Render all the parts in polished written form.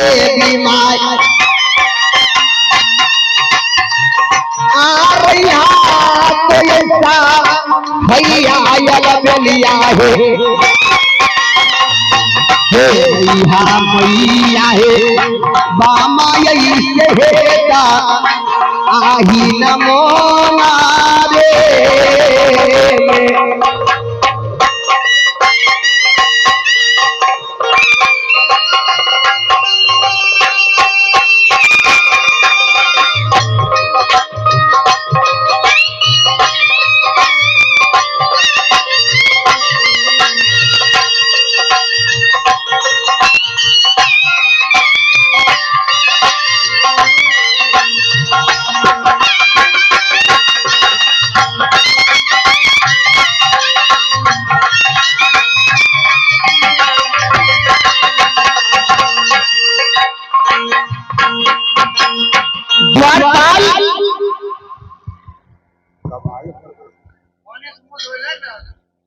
My आ रहा तो ऐसा भैया आयल बेलिया है मैया है बामा यही से हेता आही नमो रे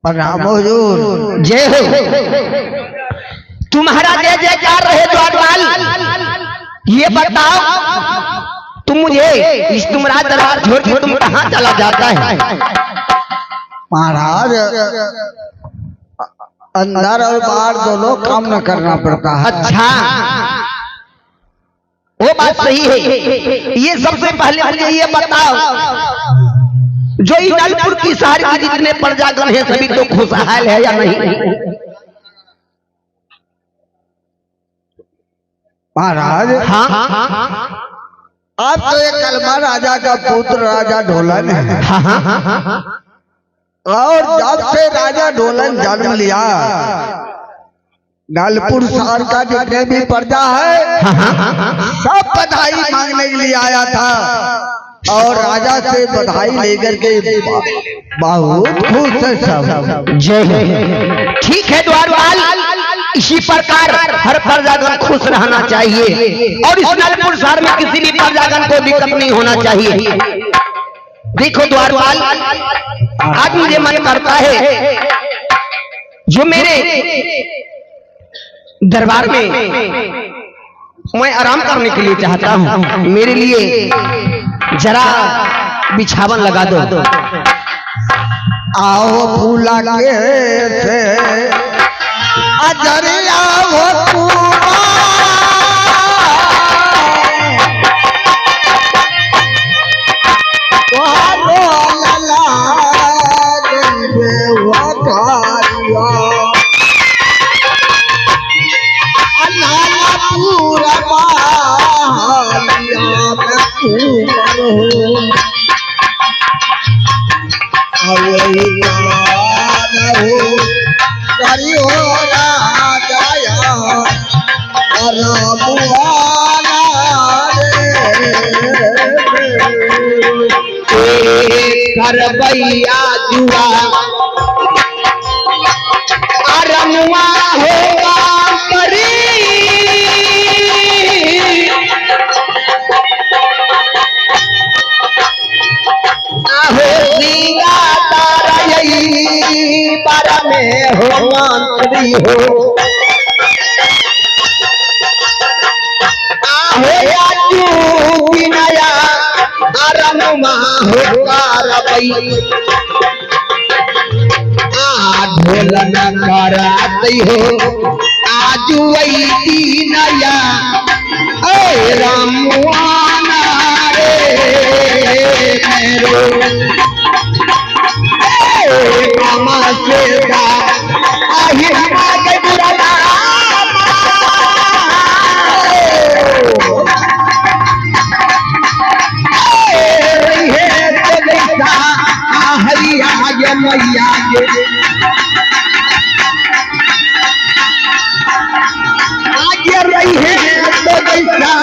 प्रणाम हुजूर। जय हो। तुम्हारा जय जयकार रहे द्वारपाल। ये बताओ तुम मुझे इस तुम्हारा दरबार छोड़ के तुम कहाँ चला जाता है? महाराज अंदर और बाहर दोनों काम न करना पड़ता है। अच्छा वो बात सही है। ये सबसे पहले मुझे ये बताओ जो इलालपुर की शहर के जितने प्रजागण हैं सभी तो खुशहाल है या नहीं? महाराज हाँ आप तो एक कलमा राजा का पुत्र राजा ढोलन है। और जब से राजा ढोलन जन्म लिया लालपुर शहर का जितने भी प्रजा है सब बधाई मांगने के लिए आया था और राजा से बधाई लेकर के बहुत खुश है सब। जय। ठीक है द्वारपाल, इसी प्रकार हर प्रजागण खुश रहना चाहिए और इस लालपुर शहर में किसी भी प्रजागण को दिक्कत नहीं होना चाहिए। देखो द्वारपाल, आज मुझे मन करता है जो मेरे दरबार में मैं आराम करने के लिए चाहता हूँ, मेरे लिए जरा बिछावन लगा दो। आओ फूला के से अजरिया हो करबैया जुआ अरमुआ होगा करी आहो दीगा तारई बारा में हो मंत्री हो आहो आजू की नया अरमुआ होगा ढोलन कराती हो आज वही नया रामुआना रे मेरो मामा से मैया के आगे रही है तो कैसा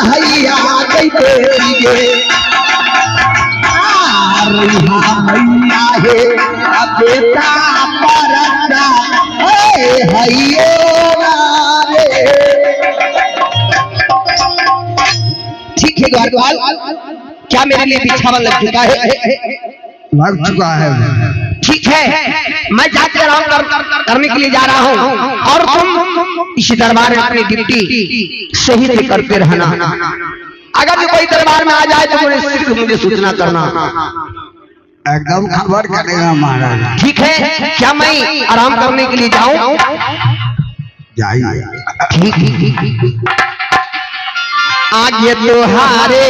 हैया कैसे मैया है बेटा परदा हैयो ठीक है द्वारपाल, क्या मेरे लिए बिछावन लग चुका है? लग चुका है। ठीक है, मैं जाके आराम करने के लिए जा रहा हूँ और तुम इसी दरबार में अपनी ड्यूटी सही से करते रहना। अगर जो कोई दरबार में आ जाए तो मुझे सूचना करना। एकदम खबर करेगा महाराज। ठीक है, क्या मैं आराम करने के लिए जाऊं? जाइए। ठीक। आगे तुहारे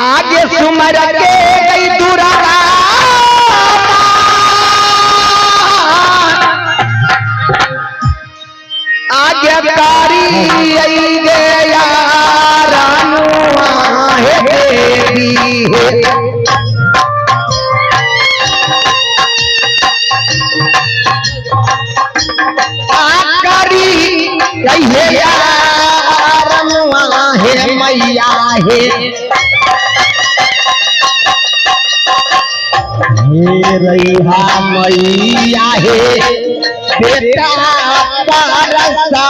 आगे सुमर के गई दुरारा आगे कारी गया रानुआ है देवी है। है मैया है रैया मैया है बेटा पारसा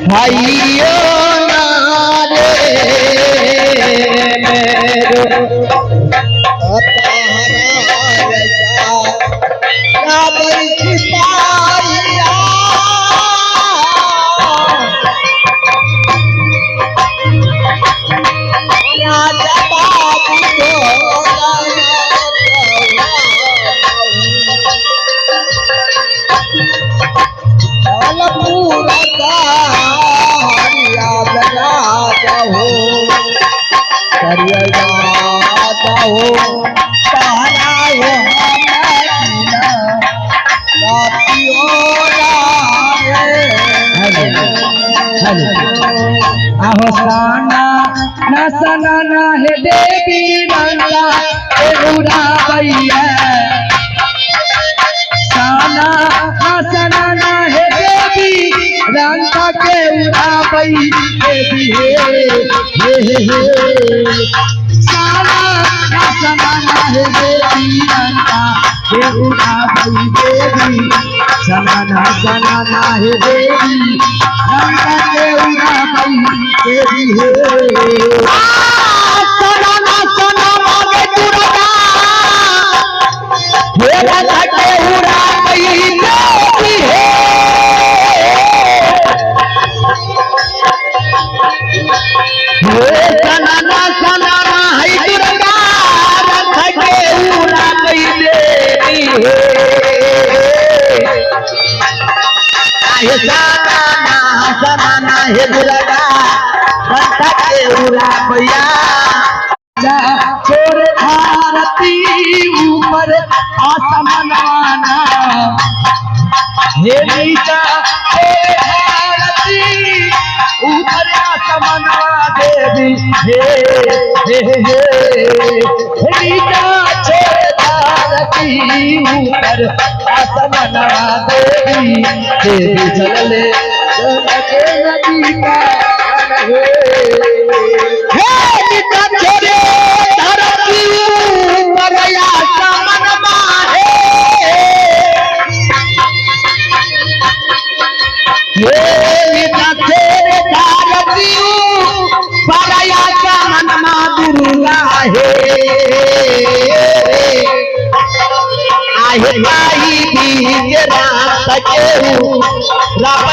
भाइयों नारे सनाना है देवी रंगा उड़ा भैया सनाना है देवी रंगा के उड़ा भई देवी सनाना है देवी रंगा के उड़ा भई देवी सनाना है देवी रंगा के उड़ा भई देवी सनाना है दुर्गा रथ के उड़ा भैया छोड़ भारती ऊपर आसमाना हे नीचा छोड़ भारती ऊपर आसमाना देवी हे नीचा छोड़ भारती ऊपर आसमाना देवी चले नदी का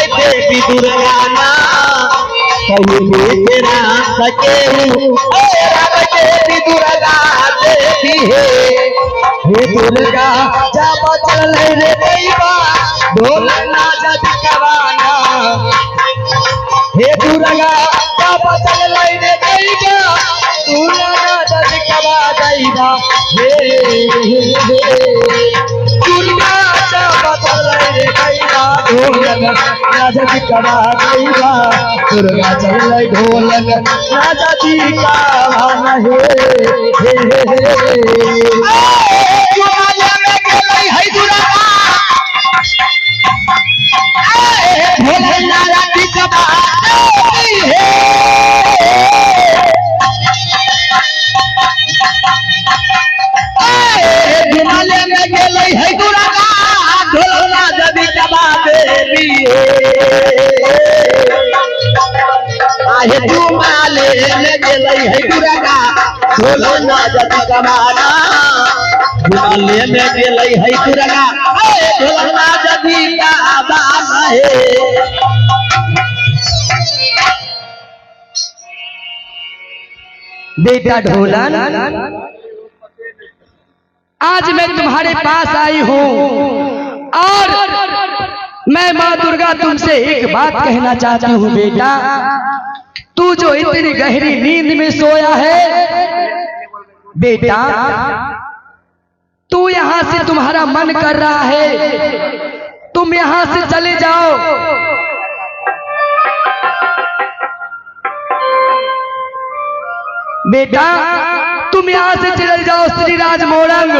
देवी दुर्गाना तेरा सके देवी दुर्गा देवी हे दुर्गा जब चल रे दैवा ढोल नाचा दिखवाना हे दुर्गा जब चल रे दैवा ढोल नाचा दिखवा दैवा हे दुर्गा जब चल रे दैवा ढोल नाचा दिखवा दैवा दुर्गा चल ढोल नाचा दिखवाना हिमालय में गेलै है तुरगा ढोलना जदी का आवाज है। बेटा ढोलन, आज मैं तुम्हारे पास आई हूँ और मैं माँ दुर्गा तुमसे एक बात कहना चाहती हूँ। बेटा, तू जो इतनी गहरी नींद में सोया है बेटा, तू यहाँ से, तुम्हारा मन कर रहा है तुम यहाँ से चले जाओ। बेटा तुम यहाँ से चले जाओ श्री राज मोरंग,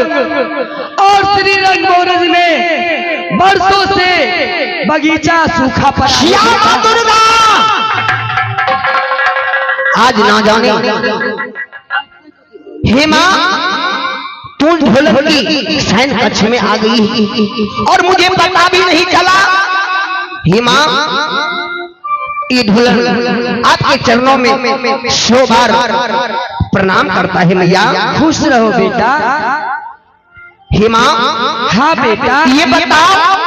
और श्री रंग मोरंग में बरसों से बगीचा सूखा पड़ा है। दुर्गा आज ना जाने हे माँ, तू ढोलक की सैन कक्ष में आ गई और मुझे पता भी नहीं चला। हे माँ, ये ढोलक आपके चरणों में 100 बार प्रणाम करता है मैया। खुश रहो बेटा। हे माँ, हाँ बेटा, ये बताओ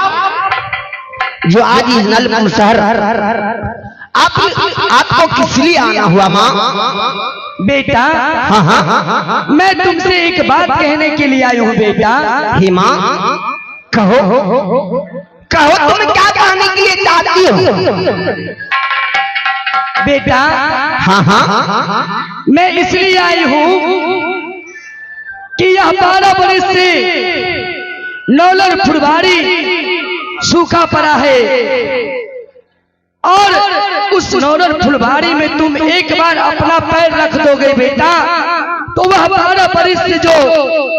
जो आज इस नलपुर शहर आपको किस लिए आना हुआ माँ? बेटा हाँ हाँ, मैं तुमसे एक बात कहने के लिए आई हूँ बेटा। हे माँ, कहो कहो तुम क्या कहने के लिए चाहती हो? बेटा हाँ हाँ, मैं इसलिए आई हूँ कि यह 12 बरस से नौलर फुलवारी सूखा पड़ा है और उस नौलर फुलवारी में तुम एक बार अपना पैर रख दोगे बेटा, तो वह 12 बरस से जो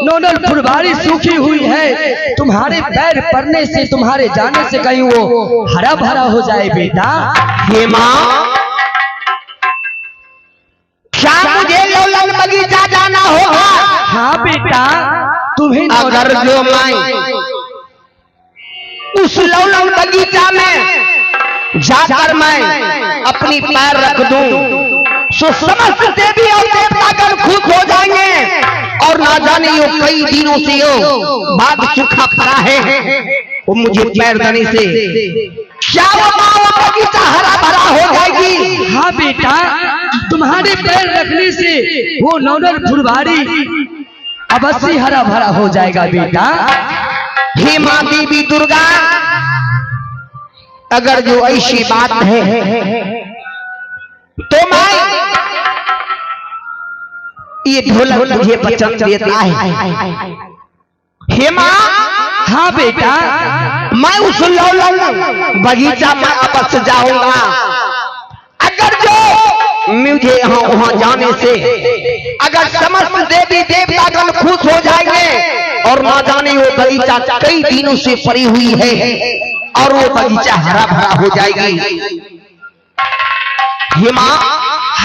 नौलर फुलवारी सूखी हुई है तुम्हारे पैर पड़ने से, तुम्हारे जाने से कहीं वो हरा भरा हो जाए बेटा। हे माँ, क्या मुझे लौलन बगीचा जाना होगा? हाँ बेटा, तुम्हें अगर जो मैं उस लौलन बगीचा में जाकर मैं अपनी पैर रख दूं, तो समस्त देवी और देवतागण खुश हो जाएंगे और ना जाने यो कई दिनों से यो बाग सूखा पड़ा है, वो मुझे पैर देने से क्या वो बगीचा हरा भरा हो जाएगी? हाँ बेटा, तुम्हारे पैर रखने से वो नौलर फुलवारी अवश्य हरा भरा हो जाएगा बेटा। हे माँ देवी दुर्गा, अगर जो ऐसी बात है तो मैं ये ढोलक मुझे वचन देता है। हे माँ, हाँ बेटा, मैं उस लौलन बगीचा में अवश्य जाऊंगा। अगर जो मुझे वहां जाने से अगर समस्त देवी देवतागण खुश हो जाएंगे और ना जाने वो बगीचा कई दिनों से पड़ी हुई है और वो बगीचा हरा भरा हो जाएगी। हे माँ,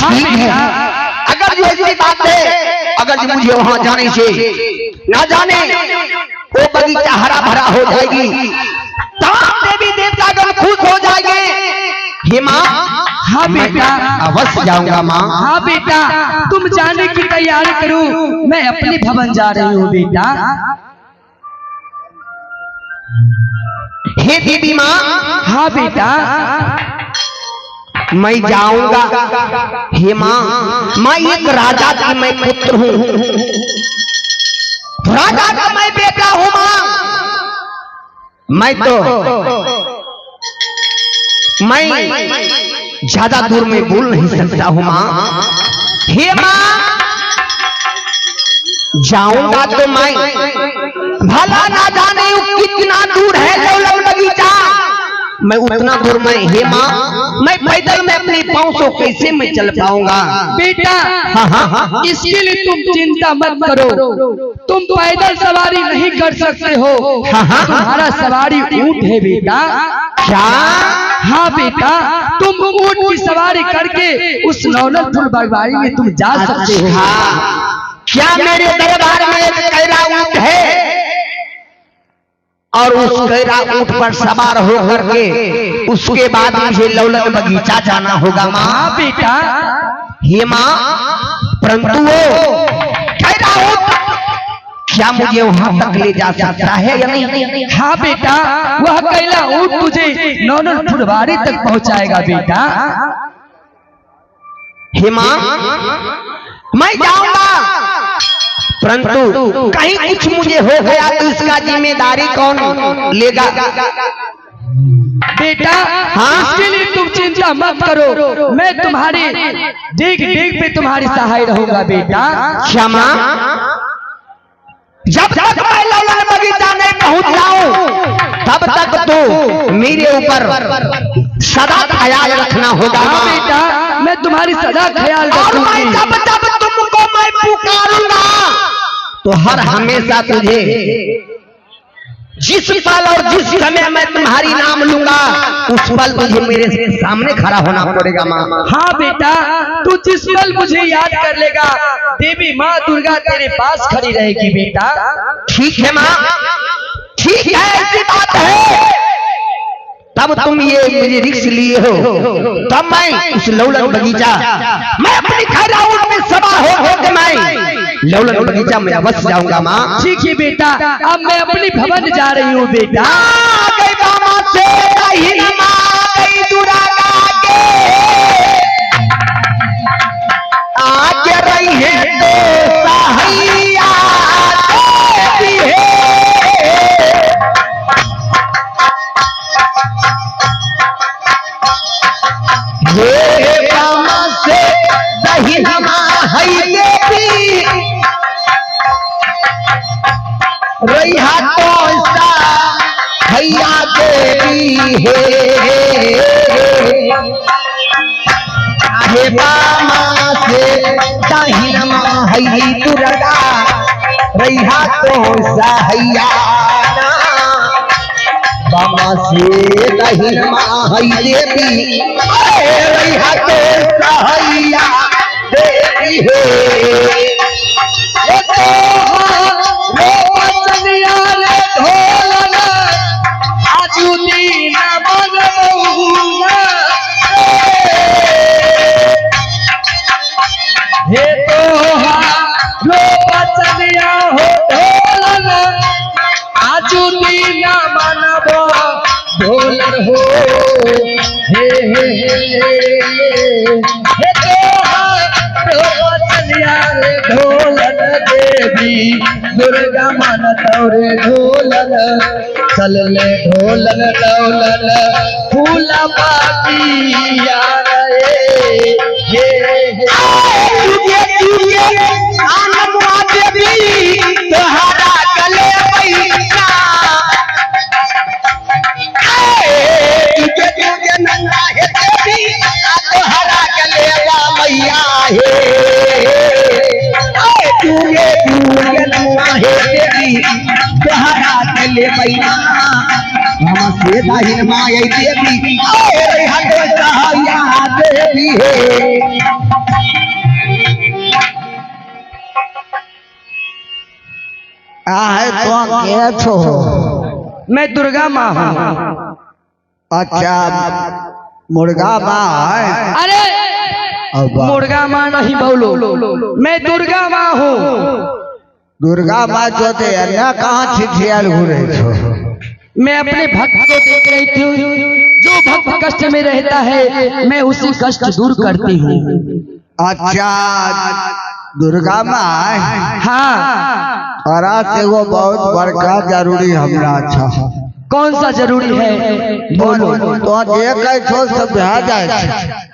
ठीक है, अगर जो ऐसी बात है, अगर जो मुझे वहां जाने से ना जाने वो बगीचा हरा भरा हो जाएगी, तमाम देवी देवतागण खुश हो जाएंगे। हे माँ, हाँ बेटा, अवश्य जाऊंगा माँ। हाँ बेटा, तुम जाने की तैयारी करो, मैं अपने भवन जा रही हूँ बेटा। हे देवी माँ, हाँ बेटा, मैं जाऊंगा। हे माँ, मैं एक राजा का मैं पुत्र हूँ, राजा का मैं बेटा हूँ माँ। मैं ज्यादा दूर में बोल नहीं सकता हूँ माँ। हे माँ, जाऊंगा तो मैं भला ना जाने कितना दूर है लौलन बगीचा, मैं उतना दूर में, हे माँ, मैं पैदल में अपने पाँव से कैसे मैं चल पाऊंगा? बेटा हाँ, इसके लिए तुम चिंता मत करो, तुम पैदल सवारी नहीं कर सकते हो, तुम्हारा सवारी ऊंट है बेटा। क्या? हाँ बेटा, तुम ऊंट की सवारी करके उस नौलर फुलवारी में तुम जा सकते हो। हाँ, क्या मेरे दरबार में एक कैरा ऊंट है और उस कैरा ऊंट पर सवार होकर के उसके बाद मुझे लौलन बगीचा जाना होगा माँ? हाँ बेटा। हे माँ, परंतु वो कैरा ऊंट क्या मुझे वहां तक ले जा सकता है या नहीं? हाँ बेटा, वह कैला ऊंट तुझे नौनल फुलवारी तक पहुंचाएगा बेटा। हे मां, मैं जाऊंगा, परंतु कहीं कुछ मुझे हो गया तो इसका जिम्मेदारी कौन लेगा? बेटा हाँ? इसके लिए तुम चिंता मत करो, मैं तुम्हारी देख देख पे तुम्हारी सहाय रहूंगा बेटा। क्षमा, जब तक मैं लौलन बगीचा नहीं पहुंच जाऊं तब तक तो मेरे ऊपर सदा ख्याल रखना होगा। हाँ बेटा, मैं तुम्हारी सदा ख्याल और मैं रखूंगी। जब जब तुमको मैं पुकारूंगा तो हर हमेशा तुझे जिस पल और जिस समय मैं तुम्हारी नाम लूंगा उस पल तुझे मेरे सामने खड़ा होना पड़ेगा माँ। हाँ बेटा, तू जिस पल मुझे याद कर लेगा देवी माँ दुर्गा तेरे पास खड़ी रहेगी बेटा। ठीक है माँ, ठीक है, ऐसी बात है। तब तुम ये मेरी रिक्स लिए हो, तब मैं उस लौलन बगीचा मैं अपनी खैराउट में सवार हो मैं लौलन बगीचा में अवश्य जाऊंगा माँ। ठीक है बेटा, अब मैं अपनी भवन जा रही हूँ बेटा। आगे रही है तो सहाइया देती है। ये बामा से दही हमा है देवी, रैया तो भैया देवी है। हे बामा से दाहिनमा है दुर्गा, रैया तो सहैया, बामा से दाहिनमा है देवी, रैया तो सहैया देवी है। हे तो लो बचनिया हो ढोलन, आजू दीना मनबो ढोलन हो। हे तो लो बचनिया रे ढोलन, देवी दुर्गा मन तोरे ढोलन, चल ले ढोलन लौलन फूला बागिया रे। तोहरा गले पैसा नंगा है देवी, तोहरा गले मैया है नंगा है देवी, तोहरा गले मैया से दाहिन माया देवी, देवी है। है तो क्या छो? मैं दुर्गा माँ हूँ। अच्छा, मुर्गा माँ है? अरे मुर्गा माँ नहीं बोलो, मैं दुर्गा माँ हूँ। दुर्गा माँ जो थे अन्य कहाँ छिछियाल घूरे छो? मैं अपने भक्त को देख रही थी, जो भक्त कष्ट में रहता है मैं उसी कष्ट दूर करती हूँ। अच्छा, दुर्गा माँ है? हाँ। और से वो बहुत बड़का जरूरी हमरा अच्छा। कौन सा जरूरी है बोलो? तो ये कह छो सब आ जाए।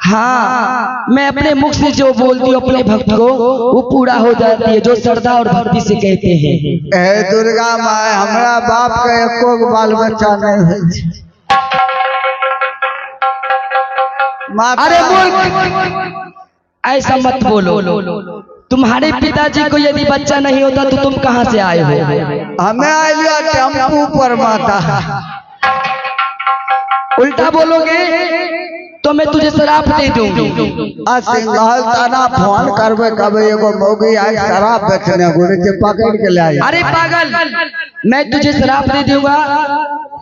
हाँ, मैं अपने मुख से जो बोलती हूँ अपने भक्त को वो पूरा हो जाती है, जो श्रद्धा और भक्ति से कहते हैं। ए दुर्गा माँ, हमारा बाप का एको बाल बच्चा नहीं है। अरे बोल, ऐसा मत बोलो। तुम्हारे पिताजी को यदि बच्चा नहीं होता तो तुम कहाँ से आए हो? हमें आया टेम्पू पर माता। उल्टा बोलोगे तो मैं तुझे शराप दे दूंगी। सिंघल ताना फोन करवे कभी एगो मौगी आई शराब बेचने गुरु के पकड़ के ले आई। अरे पागल, मैं तुझे शराप दे दूंगा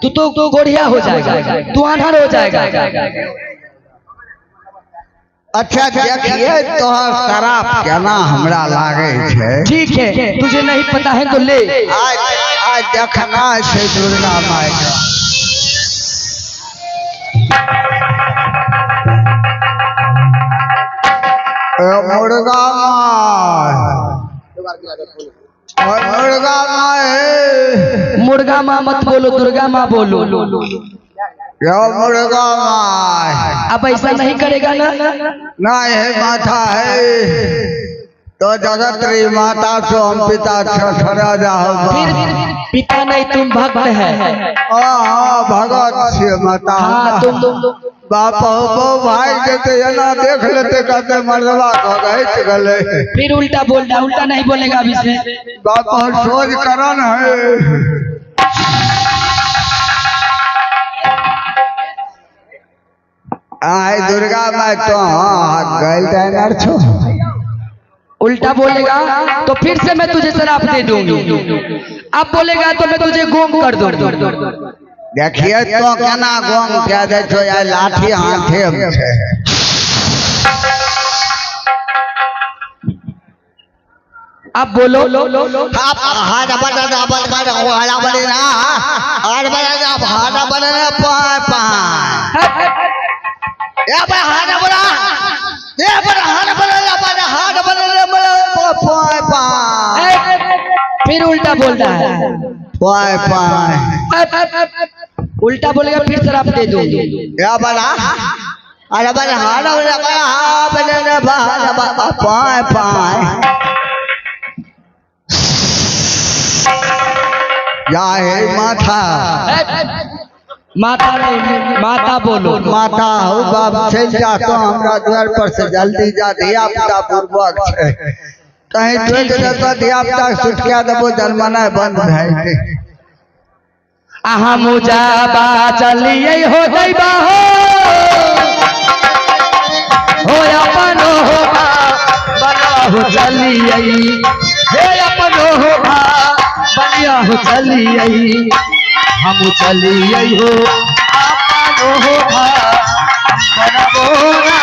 तो गोढ़िया हो जाएगा, तू आंधर हो जाएगा। अच्छा देखिए तो शराब केना हमरा लागे छे। ठीक है, तुझे नहीं पता है तो ले। आज देखना है दुर्गा माई का। मुर्गा माई, मुर्गा माँ मत बोलो, दुर्गा माँ बोलो। मुर्गा माई अब ऐसा नहीं करेगा ना? नहीं है माता है तो जगत्री माता से हम पिता छड़ा जाओ। फिर पिता नहीं, तुम भक्त है। हाँ भगत से माता। हाँ, तुम बाप हो भाई देते ना देख लेते कहते मर्दवा को गए गले। फिर उल्टा बोल रहा, उल्टा नहीं बोलेगा अभी से। बाप सोच करन है। आय दुर्गा माई तो गल टाइमर छो। उल्टा बोलेगा तो फिर से मैं तुझे शराब दे दूंगी। अब बोलेगा तो मैं तुझे गोंग कर दूंगी। देखिए तो केना गोंग क्या दे छो यार, लाठी हाथे में छे। अब बोलो। आप हाथ बड़ा बड़ा वाला बड़े ना, हाथ बड़ा हाथ बड़ा पाए ये बड़ा हाथ बड़ा, ये बड़ा हाथ बड़ा बड़ा हाथ बड़ा पाए। फिर उल्टा बोल रहा है। पाए उल्टा बोलेगा फिर शराब दे दूंगी। या बड़ा अरे बड़ा हाथ बड़ा पाए पाए या है माथा। माता नहीं, माता बोलो। माता हो बाप चल जा तो हमरा द्वार पर से जल्दी जा, धिया पुता पूर्वक छे कहीं ट्रेन जगह धिया पुता सुटकिया देबो जर्मना बंद भइते। आहा मुजाबा चलिए हो जइबा हो अपन होगा बना हो चलिए, हे अपन होगा बनिया हो चलिए, हम चलिए हो अपन होगा बना बोला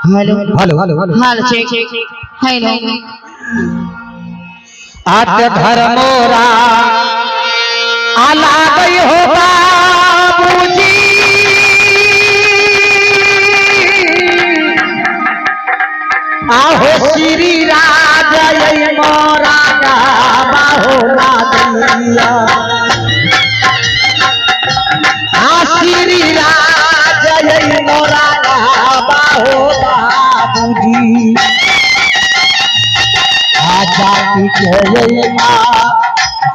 hello hello hello hello check hello आज घर मोरा आला गई हो बाबूजी, आहो श्री राजा मोरा बाहो नादिया, श्री राजा मोरा बाहो बाबूजी, आजा के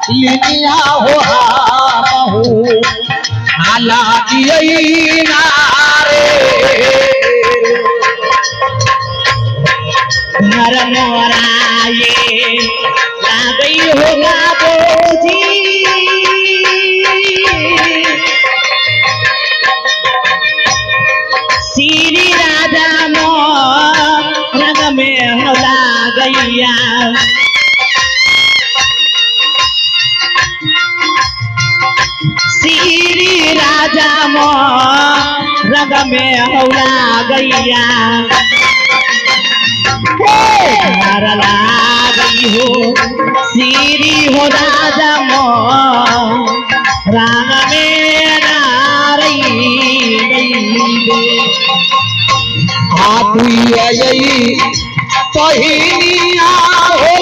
लिया हो बहू आला दिए नारे घर मोराए लागई होगा बोझी, श्री राजा रंग में होला गैया, श्री राजा रंग में होला गैया, गई हो श्री हो राजा राग में नारई पहिनिया हो